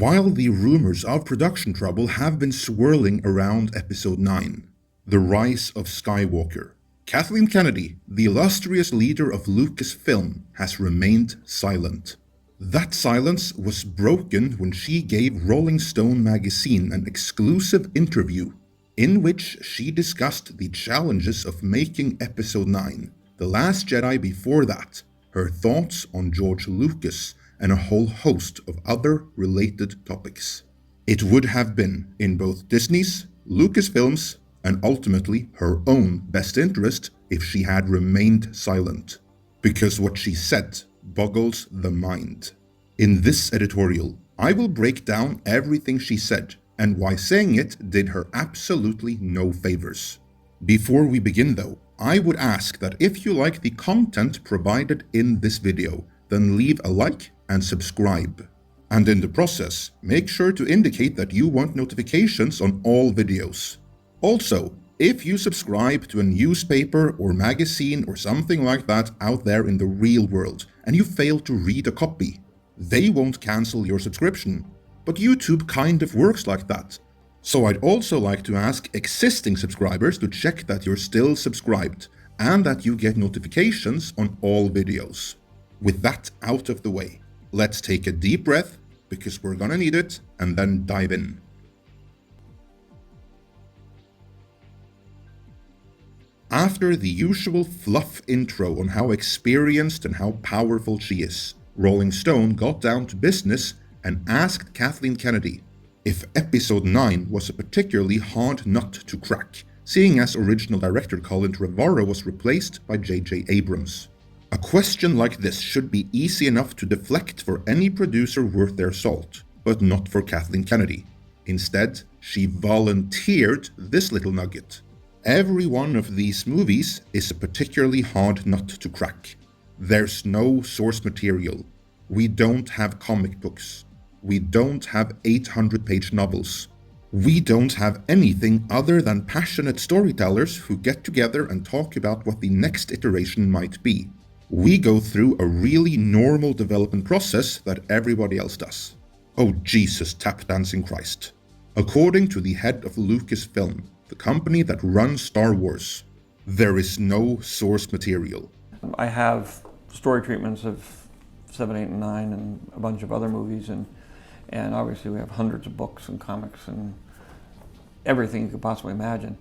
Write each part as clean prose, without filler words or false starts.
While the rumors of production trouble have been swirling around Episode 9, The Rise of Skywalker, Kathleen Kennedy, the illustrious leader of Lucasfilm, has remained silent. That silence was broken when she gave Rolling Stone magazine an exclusive interview in which she discussed the challenges of making Episode 9, The Last Jedi before that, her thoughts on George Lucas, and a whole host of other related topics. It would have been in both Disney's, Lucasfilm's, and ultimately her own best interest if she had remained silent, because what she said boggles the mind. In this editorial, I will break down everything she said and why saying it did her absolutely no favors. Before we begin though, I would ask that if you like the content provided in this video, then leave a like and subscribe. And in the process, make sure to indicate that you want notifications on all videos. Also, if you subscribe to a newspaper or magazine or something like that out there in the real world and you fail to read a copy, they won't cancel your subscription. But YouTube kind of works like that. So I'd also like to ask existing subscribers to check that you're still subscribed and that you get notifications on all videos. With that out of the way, let's take a deep breath, because we're gonna need it, and then dive in. After the usual fluff intro on how experienced and how powerful she is, Rolling Stone got down to business and asked Kathleen Kennedy if Episode 9 was a particularly hard nut to crack, seeing as original director Colin Trevorrow was replaced by J.J. Abrams. A question like this should be easy enough to deflect for any producer worth their salt, but not for Kathleen Kennedy. Instead, she volunteered this little nugget. Every one of these movies is a particularly hard nut to crack. There's no source material. We don't have comic books. We don't have 800-page novels. We don't have anything other than passionate storytellers who get together and talk about what the next iteration might be. We go through a really normal development process that everybody else does. Oh Jesus, tap dancing Christ. According to the head of Lucasfilm, the company that runs Star Wars, there is no source material. I have story treatments of 7, 8, and 9 and a bunch of other movies, and obviously we have hundreds of books and comics and everything you could possibly imagine.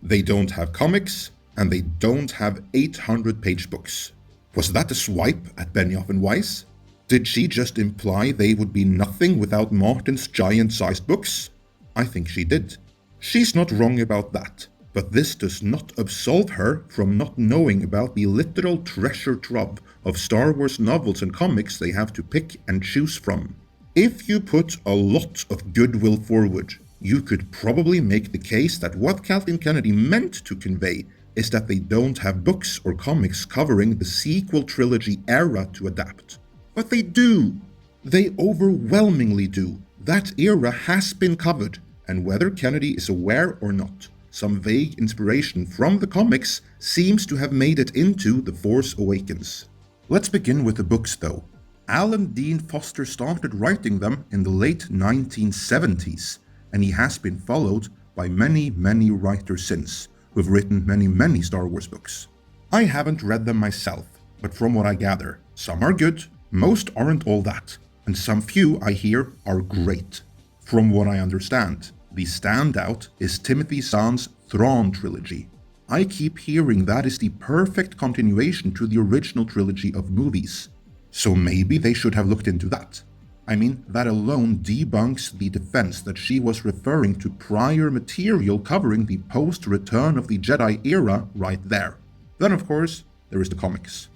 They don't have comics, and they don't have 800-page books. Was that a swipe at Benioff and Weiss? Did she just imply they would be nothing without Martin's giant-sized books? I think she did. She's not wrong about that, but this does not absolve her from not knowing about the literal treasure trove of Star Wars novels and comics they have to pick and choose from. If you put a lot of goodwill forward, you could probably make the case that what Kathleen Kennedy meant to convey is that they don't have books or comics covering the sequel trilogy era to adapt. But they do! They overwhelmingly do. That era has been covered, and whether Kennedy is aware or not, some vague inspiration from the comics seems to have made it into The Force Awakens. Let's begin with the books though. Alan Dean Foster started writing them in the late 1970s, and he has been followed by many writers since, who've written many Star Wars books. I haven't read them myself, but from what I gather, some are good, most aren't all that, and some few I hear are great. From what I understand, the standout is Timothy Zahn's Thrawn trilogy. I keep hearing that is the perfect continuation to the original trilogy of movies, so maybe they should have looked into that. I mean, that alone debunks the defense that she was referring to prior material covering the post-Return of the Jedi era right there. Then of course, there is the comics.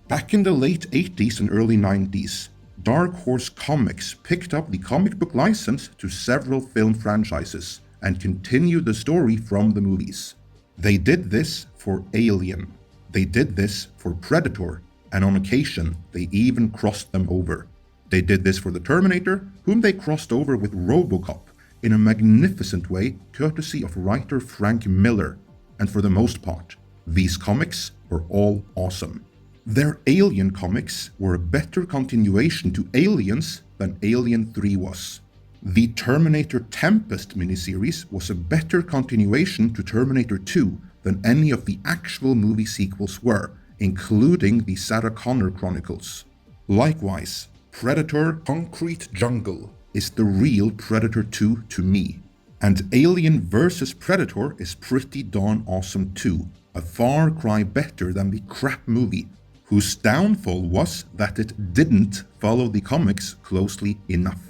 Back in the late 80s and early 90s, Dark Horse Comics picked up the comic book license to several film franchises and continued the story from the movies. They did this for Alien. They did this for Predator, and on occasion, they even crossed them over. They did this for the Terminator, whom they crossed over with RoboCop in a magnificent way, courtesy of writer Frank Miller. And for the most part, these comics were all awesome. Their Alien comics were a better continuation to Aliens than Alien 3 was. The Terminator Tempest miniseries was a better continuation to Terminator 2 than any of the actual movie sequels were, including the Sarah Connor Chronicles. Likewise, Predator Concrete Jungle is the real Predator 2 to me. And Alien vs. Predator is pretty darn awesome too, a far cry better than the crap movie, whose downfall was that it didn't follow the comics closely enough.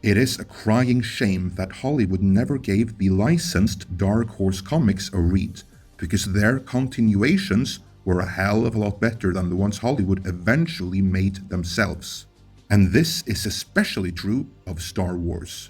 It is a crying shame that Hollywood never gave the licensed Dark Horse comics a read, because their continuations were a hell of a lot better than the ones Hollywood eventually made themselves. And this is especially true of Star Wars.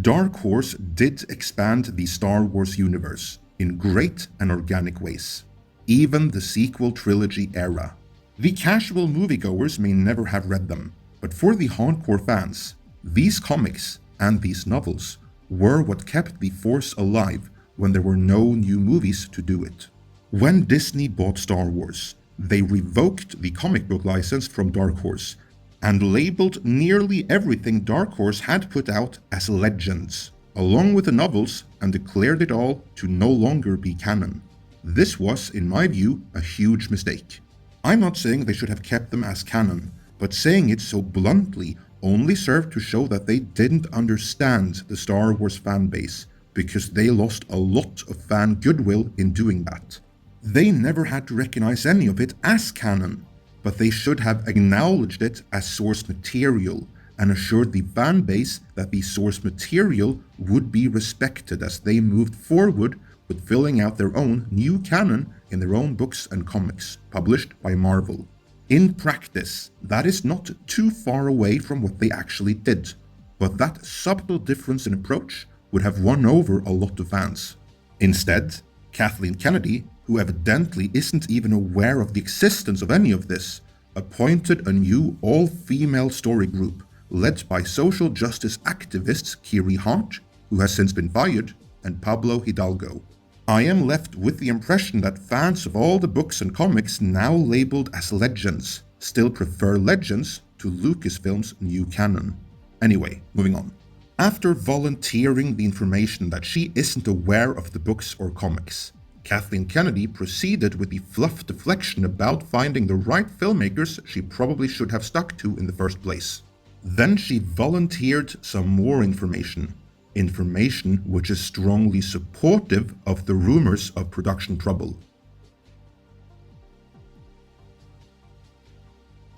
Dark Horse did expand the Star Wars universe in great and organic ways, even the sequel trilogy era. The casual moviegoers may never have read them, but for the hardcore fans, these comics and these novels were what kept the Force alive when there were no new movies to do it. When Disney bought Star Wars, they revoked the comic book license from Dark Horse and labeled nearly everything Dark Horse had put out as Legends, along with the novels, and declared it all to no longer be canon. This was, in my view, a huge mistake. I'm not saying they should have kept them as canon, but saying it so bluntly only served to show that they didn't understand the Star Wars fanbase, because they lost a lot of fan goodwill in doing that. They never had to recognize any of it as canon, but they should have acknowledged it as source material and assured the fanbase that the source material would be respected as they moved forward with filling out their own new canon in their own books and comics, published by Marvel. In practice, that is not too far away from what they actually did, but that subtle difference in approach would have won over a lot of fans. Instead, Kathleen Kennedy, who evidently isn't even aware of the existence of any of this, appointed a new all-female story group led by social justice activists Kiri Hart, who has since been fired, and Pablo Hidalgo. I am left with the impression that fans of all the books and comics now labeled as Legends still prefer Legends to Lucasfilm's new canon. Anyway, moving on. After volunteering the information that she isn't aware of the books or comics, Kathleen Kennedy proceeded with the fluff deflection about finding the right filmmakers she probably should have stuck to in the first place. Then she volunteered some more information which is strongly supportive of the rumors of production trouble.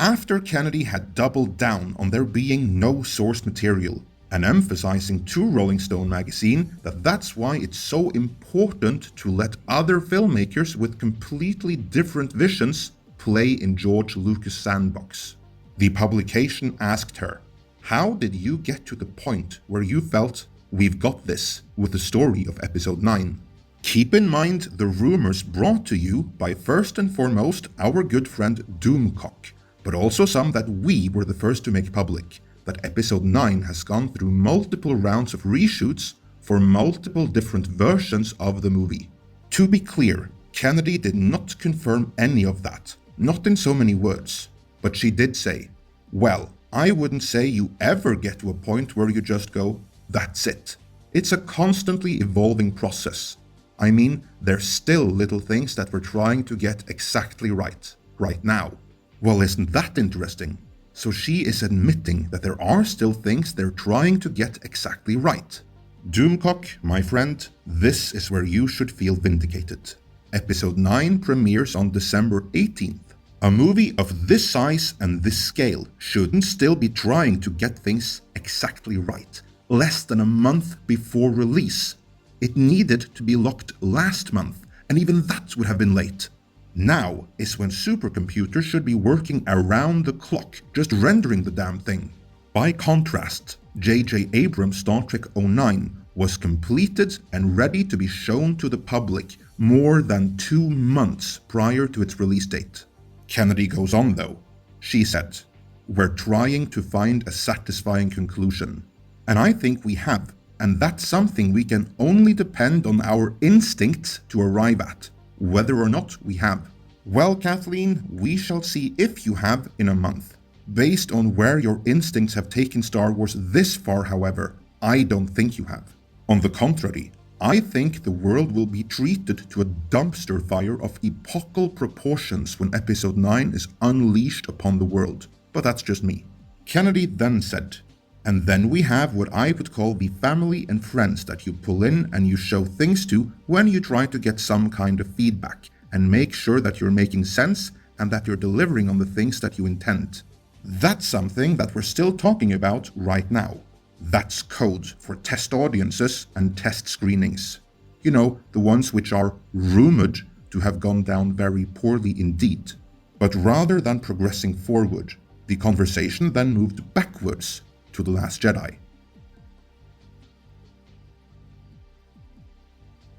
After Kennedy had doubled down on there being no source material, and emphasizing to Rolling Stone magazine that that's why it's so important to let other filmmakers with completely different visions play in George Lucas' sandbox. The publication asked her, "How did you get to the point where you felt, we've got this, with the story of Episode 9? Keep in mind the rumors brought to you by first and foremost our good friend Doomcock, but also some that we were the first to make public, that Episode 9 has gone through multiple rounds of reshoots for multiple different versions of the movie." To be clear, Kennedy did not confirm any of that, not in so many words, but she did say, "Well, I wouldn't say you ever get to a point where you just go, that's it. It's a constantly evolving process. I mean, there's still little things that we're trying to get exactly right now." Well, isn't that interesting? So she is admitting that there are still things they're trying to get exactly right. Doomcock, my friend, this is where you should feel vindicated. Episode 9 premieres on December 18th. A movie of this size and this scale shouldn't still be trying to get things exactly right, less than a month before release. It needed to be locked last month, and even that would have been late. Now is when supercomputers should be working around the clock, just rendering the damn thing. By contrast, J.J. Abrams' Star Trek 09 was completed and ready to be shown to the public more than 2 months prior to its release date. Kennedy goes on though. She said, "We're trying to find a satisfying conclusion. And I think we have, and that's something we can only depend on our instincts to arrive at, whether or not we have. Well, Kathleen, we shall see if you have in a month. Based on where your instincts have taken Star Wars this far, however, I don't think you have. On the contrary, I think the world will be treated to a dumpster fire of epochal proportions when Episode 9 is unleashed upon the world. But that's just me. Kennedy then said, "And then we have what I would call the family and friends that you pull in and you show things to when you try to get some kind of feedback and make sure that you're making sense and that you're delivering on the things that you intend. That's something that we're still talking about right now. That's code for test audiences and test screenings. You know, the ones which are rumored to have gone down very poorly indeed. But rather than progressing forward, the conversation then moved backwards to The Last Jedi.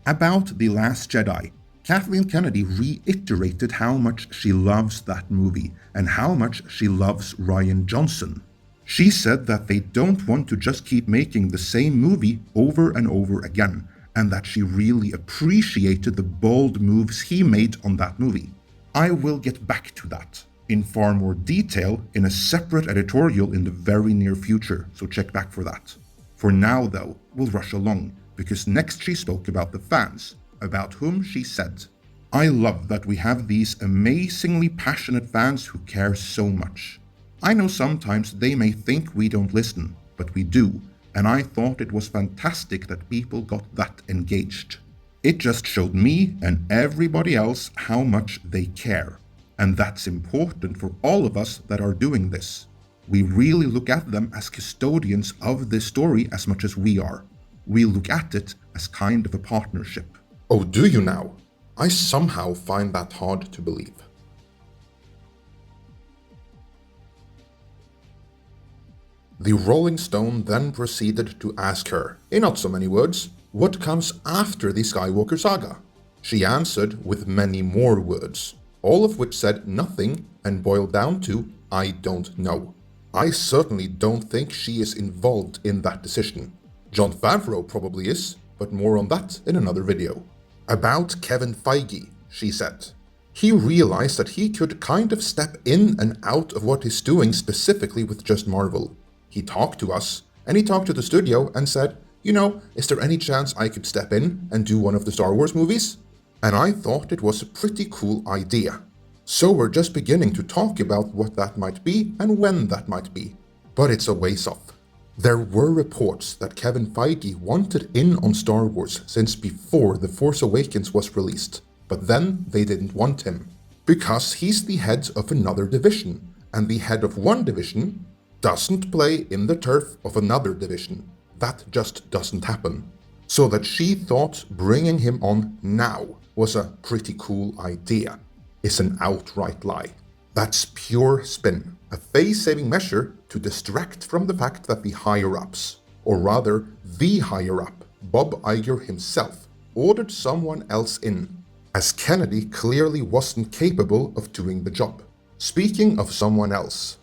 About The Last Jedi, Kathleen Kennedy reiterated how much she loves that movie and how much she loves Rian Johnson. She said that they don't want to just keep making the same movie over and over again, and that she really appreciated the bold moves he made on that movie. I will get back to that in far more detail in a separate editorial in the very near future, so check back for that. For now though, we'll rush along, because next she spoke about the fans, about whom she said, "I love that we have these amazingly passionate fans who care so much. I know sometimes they may think we don't listen, but we do, and I thought it was fantastic that people got that engaged. It just showed me and everybody else how much they care. And that's important for all of us that are doing this. We really look at them as custodians of this story as much as we are. We look at it as kind of a partnership." Oh, do you now? I somehow find that hard to believe. The Rolling Stone then proceeded to ask her, in not so many words, what comes after the Skywalker saga? She answered with many more words, all of which said nothing and boiled down to, "I don't know." I certainly don't think she is involved in that decision. Jon Favreau probably is, but more on that in another video. About Kevin Feige, she said. He realized that he could kind of step in and out of what he's doing specifically with just Marvel. He talked to us, and he talked to the studio and said, "You know, is there any chance I could step in and do one of the Star Wars movies?" And I thought it was a pretty cool idea. So we're just beginning to talk about what that might be and when that might be. But it's a ways off. There were reports that Kevin Feige wanted in on Star Wars since before The Force Awakens was released, but then they didn't want him. Because he's the head of another division, and the head of one division doesn't play in the turf of another division. That just doesn't happen. So that she thought bringing him on now was a pretty cool idea is an outright lie. That's pure spin, a face-saving measure to distract from the fact that the higher-ups, or rather the higher-up, Bob Iger himself, ordered someone else in, as Kennedy clearly wasn't capable of doing the job. Speaking of someone else,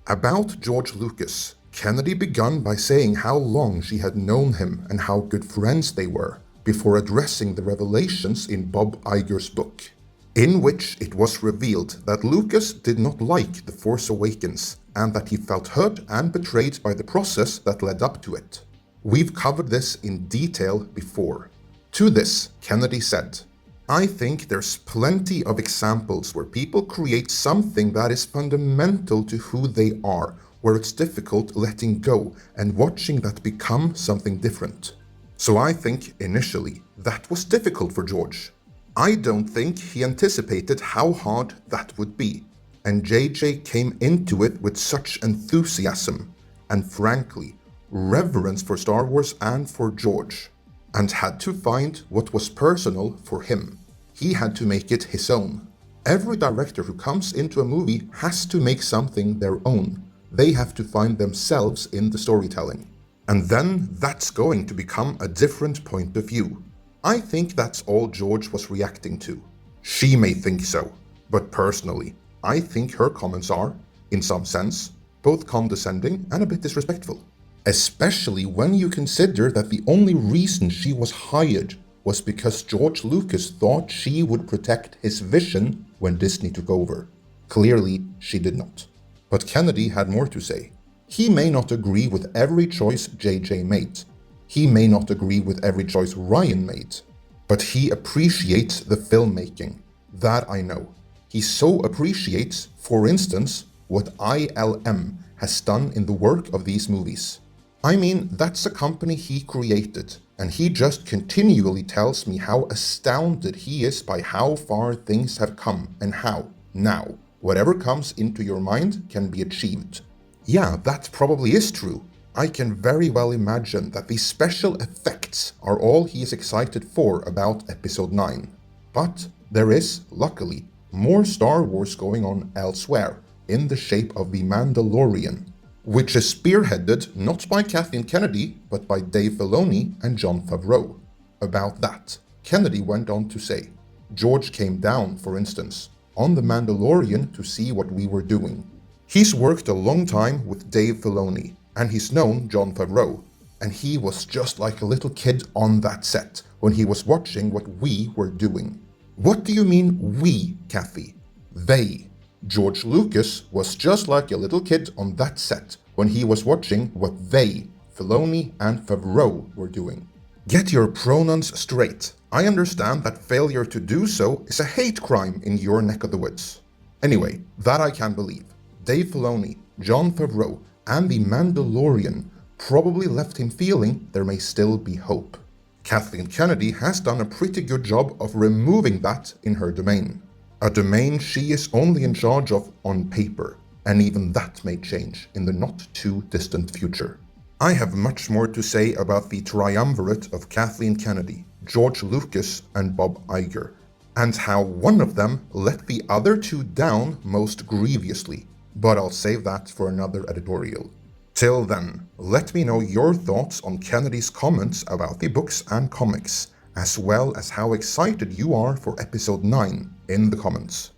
about George Lucas, Kennedy began by saying how long she had known him and how good friends they were, before addressing the revelations in Bob Iger's book, in which it was revealed that Lucas did not like The Force Awakens and that he felt hurt and betrayed by the process that led up to it. We've covered this in detail before. To this, Kennedy said, "I think there's plenty of examples where people create something that is fundamental to who they are, where it's difficult letting go and watching that become something different. So I think, initially, that was difficult for George. I don't think he anticipated how hard that would be, and JJ came into it with such enthusiasm, and frankly, reverence for Star Wars and for George, and had to find what was personal for him. He had to make it his own. Every director who comes into a movie has to make something their own. They have to find themselves in the storytelling. And then that's going to become a different point of view. I think that's all George was reacting to. She may think so, but personally, I think her comments are, in some sense, both condescending and a bit disrespectful. Especially when you consider that the only reason she was hired was because George Lucas thought she would protect his vision when Disney took over. Clearly, she did not. But Kennedy had more to say. He may not agree with every choice JJ made. He may not agree with every choice Rian made. But he appreciates the filmmaking. That I know. He so appreciates, for instance, what ILM has done in the work of these movies. I mean, that's a company he created, and he just continually tells me how astounded he is by how far things have come and how, now, whatever comes into your mind can be achieved. Yeah, that probably is true. I can very well imagine that the special effects are all he is excited for about Episode 9. But there is, luckily, more Star Wars going on elsewhere, in the shape of The Mandalorian, which is spearheaded not by Kathleen Kennedy, but by Dave Filoni and Jon Favreau. About that, Kennedy went on to say, George came down, for instance, on The Mandalorian to see what we were doing. He's worked a long time with Dave Filoni, and he's known Jon Favreau, and he was just like a little kid on that set when he was watching what we were doing. What do you mean we, Kathy? They. George Lucas was just like a little kid on that set when he was watching what they, Filoni and Favreau, were doing. Get your pronouns straight. I understand that failure to do so is a hate crime in your neck of the woods. Anyway, that I can believe. Dave Filoni, Jon Favreau, and The Mandalorian probably left him feeling there may still be hope. Kathleen Kennedy has done a pretty good job of removing that in her domain. A domain she is only in charge of on paper, and even that may change in the not-too-distant future. I have much more to say about the triumvirate of Kathleen Kennedy, George Lucas, and Bob Iger, and how one of them let the other two down most grievously, but I'll save that for another editorial. Till then, let me know your thoughts on Kennedy's comments about the books and comics, as well as how excited you are for Episode 9 in the comments.